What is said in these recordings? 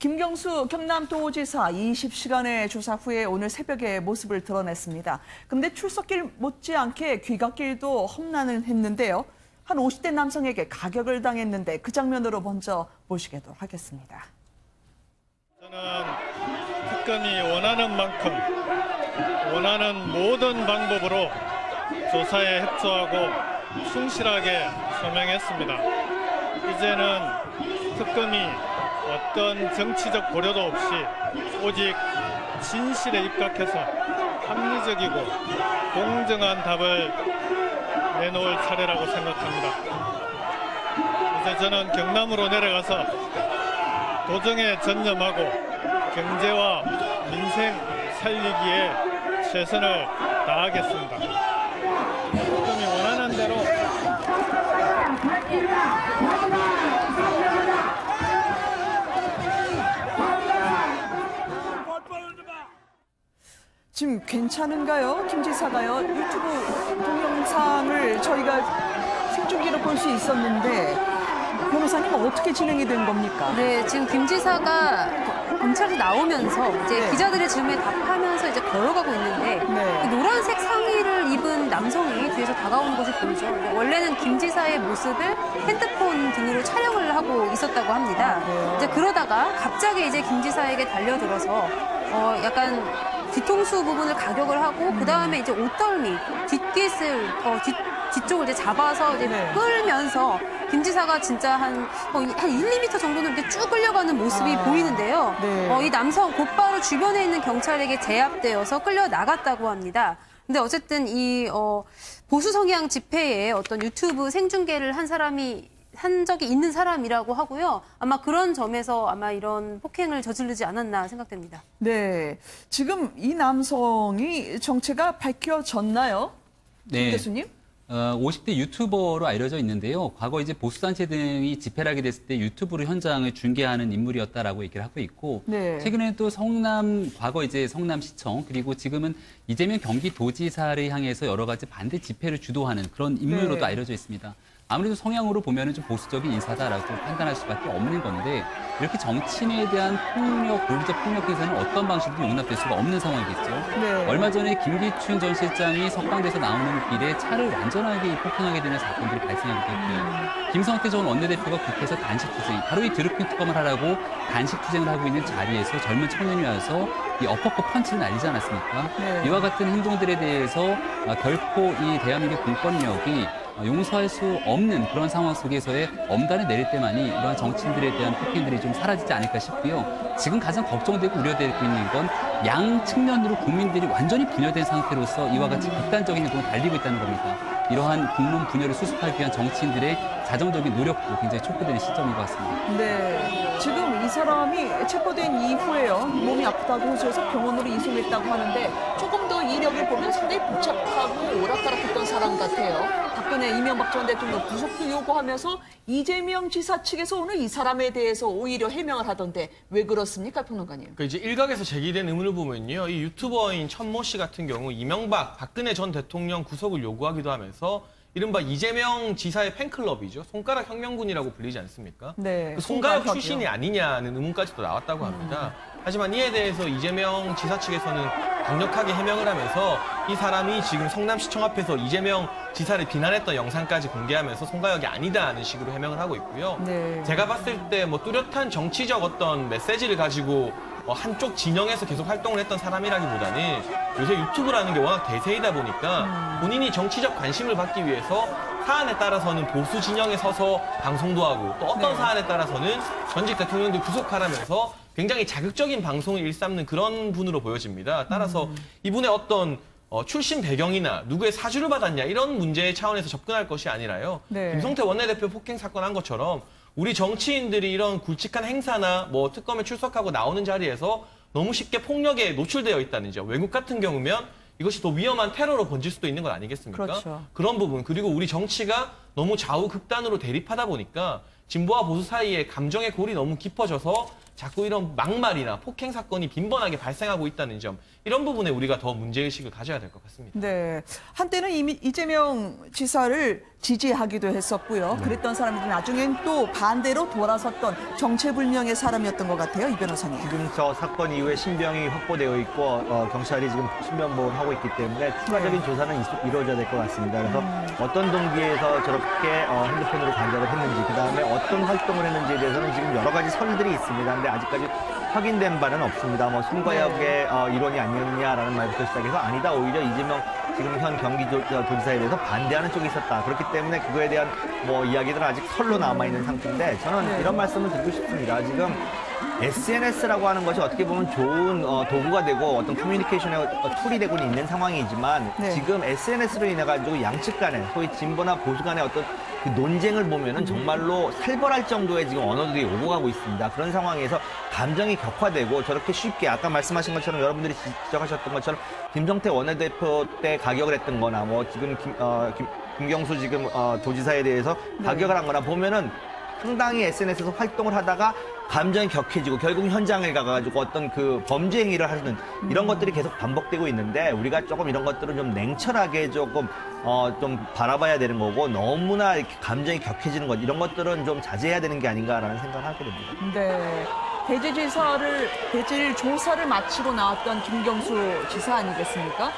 김경수 경남도지사 20시간의 조사 후에 오늘 새벽에 모습을 드러냈습니다. 근데 출석길 못지않게 귀갓길도 험난을 했는데요. 한 50대 남성에게 가격을 당했는데 그 장면으로 먼저 보시도록 하겠습니다. 저는 특검이 원하는 만큼 원하는 모든 방법으로 조사에 협조하고 충실하게 소명했습니다. 이제는 특검이 어떤 정치적 고려도 없이 오직 진실에 입각해서 합리적이고 공정한 답을 내놓을 차례라고 생각합니다. 이제 저는 경남으로 내려가서 도정에 전념하고 경제와 민생 살리기에 최선을 다하겠습니다. 특검이 원하는 대로 지금 괜찮은가요? 김 지사가요. 유튜브 동영상을 저희가 생중계로 볼 수 있었는데 변호사님 어떻게 진행이 된 겁니까? 네, 지금 김 지사가 검찰에서 나오면서 이제 기자들의 질문에 답하면서 이제 걸어가고 있는데 그 노란색 상의를 입은 남성이 뒤에서 다가오는 것이 보이죠. 원래는 김 지사의 모습을 핸드폰 등으로 촬영을 하고 있었다고 합니다. 이제 그러다가 갑자기 이제 김 지사에게 달려들어서 약간 뒤통수 부분을 가격을 하고 그 다음에 이제 옷덜미, 뒤쪽을 이제 잡아서 이제 끌면서 김 지사가 진짜 한 1, 2m 정도는 이렇게 쭉 끌려가는 모습이 보이는데요. 이 남성 곧바로 주변에 있는 경찰에게 제압되어서 끌려 나갔다고 합니다. 근데 어쨌든 이 보수 성향 집회에 어떤 유튜브 생중계를 한 적이 있는 사람이라고 하고요. 아마 그런 점에서 아마 이런 폭행을 저지르지 않았나 생각됩니다. 네, 지금 이 남성이 정체가 밝혀졌나요? 네. 교수님? 50대 유튜버로 알려져 있는데요. 과거 이제 보수단체 등이 집회를 하게 됐을 때 유튜브로 현장을 중계하는 인물이었다라고 얘기를 하고 있고, 최근에 또 과거 이제 성남시청, 그리고 지금은 이재명 경기도지사를 향해서 여러 가지 반대 집회를 주도하는 그런 인물로도 알려져 있습니다. 아무래도 성향으로 보면은 좀 보수적인 인사다라고 판단할 수밖에 없는 건데, 이렇게 정치인에 대한 폭력, 논리적 폭력에서는 어떤 방식으로 용납될 수가 없는 상황이겠죠. 얼마 전에 김기춘 전 실장이 석방돼서 나오는 길에 차를 완전하게 폭행하게 되는 사건들이 발생하기도 했고요. 김성태 전 원내대표가 국회에서 단식투쟁, 바로 이 드루킹 특검을 하라고 단식투쟁을 하고 있는 자리에서 젊은 청년이 와서 이 어퍼컷 펀치를 날리지 않았습니까? 이와 같은 행동들에 대해서 결코 이 대한민국 공권력이 용서할 수 없는 그런 상황 속에서의 엄단을 내릴 때만이 이러한 정치인들에 대한 폭행들이 좀 사라지지 않을까 싶고요. 지금 가장 걱정되고 우려되고 있는 건 양 측면으로 국민들이 완전히 분열된 상태로서 이와 같이 극단적인 행동을 달리고 있다는 겁니다. 이러한 국론 분열을 수습하기 위한 정치인들의 자정적인 노력도 굉장히 촉구되는 시점인 것 같습니다. 네, 지금 이 사람이 체포된 이후에요. 몸이 아프다고 해서 병원으로 이송했다고 하는데 조금 더 이력을 보면 상당히 복잡하고 오락가락했던 사람 같아요. 박근혜, 이명박 전 대통령 구속도 요구하면서 이재명 지사 측에서 오늘 이 사람에 대해서 오히려 해명을 하던데 왜 그렇습니까, 평론가님? 그러니까 이제 일각에서 제기된 의문을 보면요, 이 유튜버인 천모 씨 같은 경우 이명박, 박근혜 전 대통령 구속을 요구하기도 하면서 이른바 이재명 지사의 팬클럽이죠. 손가락 혁명군이라고 불리지 않습니까? 그 손가락 출신이 아니냐는 의문까지도 나왔다고 합니다. 하지만 이에 대해서 이재명 지사 측에서는 강력하게 해명을 하면서 이 사람이 지금 성남시청 앞에서 이재명 지사를 비난했던 영상까지 공개하면서 손가락이 아니다 하는 식으로 해명을 하고 있고요. 제가 봤을 때 뭐 뚜렷한 정치적 어떤 메시지를 가지고 한쪽 진영에서 계속 활동을 했던 사람이라기보다는 요새 유튜브라는 게 워낙 대세이다 보니까 본인이 정치적 관심을 받기 위해서 사안에 따라서는 보수 진영에 서서 방송도 하고 또 어떤 사안에 따라서는 전직 대통령들 구속하라면서 굉장히 자극적인 방송을 일삼는 그런 분으로 보여집니다. 따라서 이분의 어떤 출신 배경이나 누구의 사주를 받았냐 이런 문제 차원에서 접근할 것이 아니라요. 김성태 원내대표 폭행 사건 한 것처럼 우리 정치인들이 이런 굵직한 행사나 뭐 특검에 출석하고 나오는 자리에서 너무 쉽게 폭력에 노출되어 있다는지요. 외국 같은 경우면 이것이 더 위험한 테러로 번질 수도 있는 것 아니겠습니까? 그런 부분, 그리고 우리 정치가 너무 좌우 극단으로 대립하다 보니까 진보와 보수 사이에 감정의 골이 너무 깊어져서 자꾸 이런 막말이나 폭행 사건이 빈번하게 발생하고 있다는 점, 이런 부분에 우리가 더 문제의식을 가져야 될 것 같습니다. 네. 한때는 이미 이재명 지사를 지지하기도 했었고요. 그랬던 사람들이 나중엔 또 반대로 돌아섰던 정체불명의 사람이었던 것 같아요. 이 변호사님. 지금 저 사건 이후에 신병이 확보되어 있고 경찰이 지금 신변 보호를 하고 있기 때문에 추가적인 조사는 이루어져야 될 것 같습니다. 그래서 어떤 동기에서 저렇게 핸드폰으로 관여를 했는지, 그다음에 어떤 활동을 했는지에 대해서는 지금 여러 가지 설들이 있습니다. 근데 아직까지 확인된 바는 없습니다. 뭐 손과역의 일원이 아니었냐라는 말부터 시작해서 아니다, 오히려 이재명 지금 현 경기도지사에 대해서 반대하는 쪽이 있었다. 그렇기 때문에 그거에 대한 뭐 이야기들은 아직 설로 남아있는 상태인데, 저는 이런 말씀을 드리고 싶습니다. 지금 SNS라고 하는 것이 어떻게 보면 좋은 도구가 되고 어떤 커뮤니케이션의 툴이 되고 있는 상황이지만, 지금 SNS로 인해 가지고 양측 간에, 소위 진보나 보수 간의 어떤 그 논쟁을 보면은 정말로 살벌할 정도의 지금 언어들이 오고 가고 있습니다. 그런 상황에서 감정이 격화되고 저렇게 쉽게, 아까 말씀하신 것처럼 여러분들이 지적하셨던 것처럼 김성태 원내대표 때 가격을 했던 거나, 뭐 지금 김경수 지금 도지사에 대해서 가격을 한 거나 보면은 상당히 SNS에서 활동을 하다가 감정이 격해지고 결국 현장에 가가지고 어떤 그 범죄 행위를 하는 이런 것들이 계속 반복되고 있는데, 우리가 조금 이런 것들은 좀 냉철하게 조금 좀 바라봐야 되는 거고, 너무나 이렇게 감정이 격해지는 것, 이런 것들은 좀 자제해야 되는 게 아닌가라는 생각을 하게 됩니다. 네. 대질 조사를 마치고 나왔던 김경수 지사 아니겠습니까?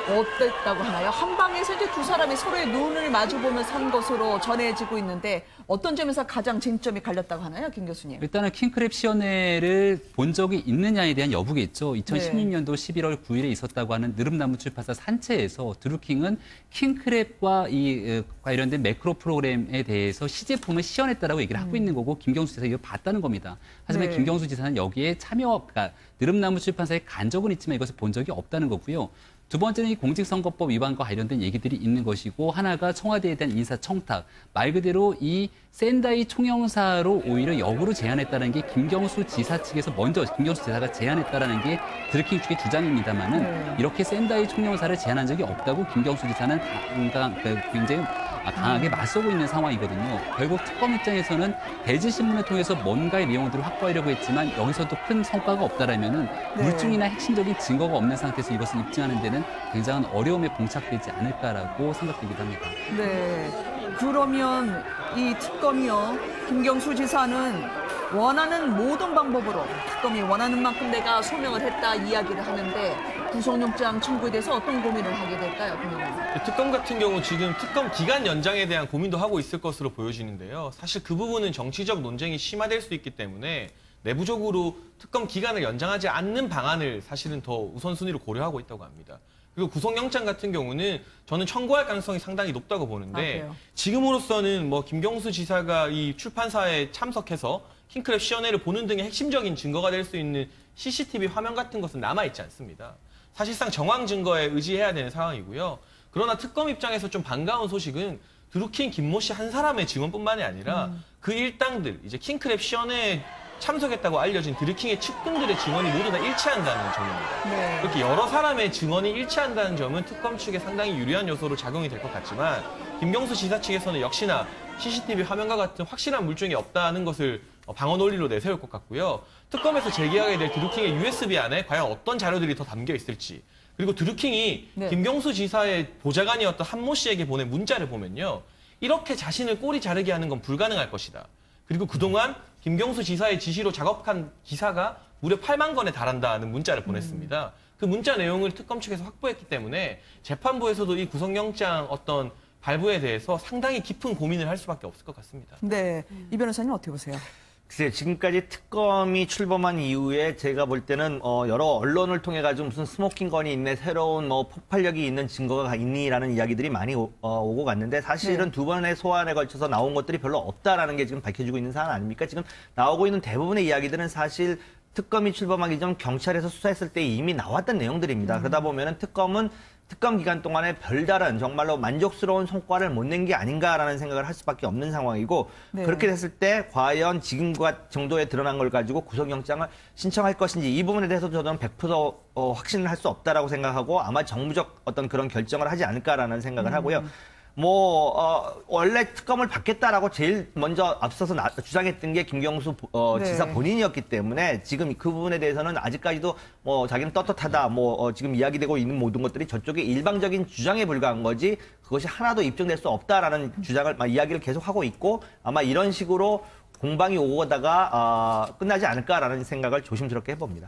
어땠다고 하나요? 한 방에서 이제 두 사람이 서로의 눈을 마주보면서 한 것으로 전해지고 있는데, 어떤 점에서 가장 쟁점이 갈렸다고 하나요, 김 교수님? 일단은 킹크랩 시연회를 본 적이 있느냐에 대한 여부겠죠. 2016년도 11월 9일에 있었다고 하는 느릅나무 출판사 산채에서 드루킹은 킹크랩과 이 관련된 매크로 프로그램에 대해서 시제품을 시연했다라고 얘기를 하고 있는 거고, 김경수 지사가 이걸 봤다는 겁니다. 하지만 김경수 지사는 여기에 참여가 느릅나무 출판사에 간 적은 있지만 이것을 본 적이 없다는 거고요. 두 번째는 이 공직선거법 위반과 관련된 얘기들이 있는 것이고, 하나가 청와대에 대한 인사청탁, 말 그대로 이 샌다이 총영사로 오히려 역으로 제안했다는 게 김경수 지사 측에서 먼저 김경수 지사가 제안했다는 게 드루킹 측의 주장입니다만은, 이렇게 샌다이 총영사를 제안한 적이 없다고 김경수 지사는 굉장히 강하게 맞서고 있는 상황이거든요. 결국 특검 입장에서는 대지신문을 통해서 뭔가의 내용들을 확보하려고 했지만 여기서도 큰 성과가 없다라면은 물증이나 핵심적인 증거가 없는 상태에서 이것을 입증하는 데는 굉장한 어려움에 봉착되지 않을까라고 생각되기도 합니다. 네. 그러면 이 특검이요, 김경수 지사는 원하는 모든 방법으로 특검이 원하는 만큼 내가 소명을 했다 이야기를 하는데, 구속영장 청구에 대해서 어떤 고민을 하게 될까요, 특검 같은 경우 지금 특검 기간 연장에 대한 고민도 하고 있을 것으로 보여지는데요. 사실 그 부분은 정치적 논쟁이 심화될 수 있기 때문에 내부적으로 특검 기간을 연장하지 않는 방안을 사실은 더 우선순위로 고려하고 있다고 합니다. 그리고 구속영장 같은 경우는 저는 청구할 가능성이 상당히 높다고 보는데, 지금으로서는 뭐 김경수 지사가 이 출판사에 참석해서 킹크랩 시연회를 보는 등의 핵심적인 증거가 될 수 있는 CCTV 화면 같은 것은 남아있지 않습니다. 사실상 정황 증거에 의지해야 되는 상황이고요. 그러나 특검 입장에서 좀 반가운 소식은 드루킹 김모 씨 한 사람의 증언뿐만이 아니라 그 일당들, 이제 킹크랩 시연회에 참석했다고 알려진 드루킹의 측근들의 증언이 모두 다 일치한다는 점입니다. 그렇게 여러 사람의 증언이 일치한다는 점은 특검 측에 상당히 유리한 요소로 작용이 될 것 같지만, 김경수 지사 측에서는 역시나 CCTV 화면과 같은 확실한 물증이 없다는 것을 방어 논리로 내세울 것 같고요. 특검에서 제기하게 될 드루킹의 USB 안에 과연 어떤 자료들이 더 담겨 있을지, 그리고 드루킹이 김경수 지사의 보좌관이었던 한모 씨에게 보낸 문자를 보면요, 이렇게 자신을 꼬리 자르게 하는 건 불가능할 것이다. 그리고 그동안 김경수 지사의 지시로 작업한 기사가 무려 8만 건에 달한다는 문자를 보냈습니다. 그 문자 내용을 특검 측에서 확보했기 때문에 재판부에서도 이 구속영장 어떤 발부에 대해서 상당히 깊은 고민을 할 수밖에 없을 것 같습니다. 네, 이 변호사님 어떻게 보세요? 글쎄요, 지금까지 특검이 출범한 이후에 제가 볼 때는 여러 언론을 통해 가지고 무슨 스모킹 건이 있네, 새로운 뭐 폭발력이 있는 증거가 있니라는 이야기들이 많이 오고 갔는데, 사실은 두 번의 소환에 걸쳐서 나온 것들이 별로 없다라는 게 지금 밝혀지고 있는 사안 아닙니까? 지금 나오고 있는 대부분의 이야기들은 사실 특검이 출범하기 전 경찰에서 수사했을 때 이미 나왔던 내용들입니다. 그러다 보면은 특검 기간 동안에 별다른 정말로 만족스러운 성과를 못 낸 게 아닌가라는 생각을 할 수밖에 없는 상황이고, 그렇게 됐을 때 과연 지금과 정도에 드러난 걸 가지고 구속영장을 신청할 것인지, 이 부분에 대해서 저는 100% 확신을 할 수 없다라고 생각하고, 아마 정무적 어떤 그런 결정을 하지 않을까라는 생각을 하고요. 원래 특검을 받겠다라고 제일 먼저 앞서서 주장했던 게 김경수 지사 본인이었기 때문에 지금 그 부분에 대해서는 아직까지도 자기는 떳떳하다, 지금 이야기되고 있는 모든 것들이 저쪽의 일방적인 주장에 불과한 거지 그것이 하나도 입증될 수 없다라는 이야기를 계속 하고 있고 아마 이런 식으로 공방이 오다가 끝나지 않을까라는 생각을 조심스럽게 해봅니다.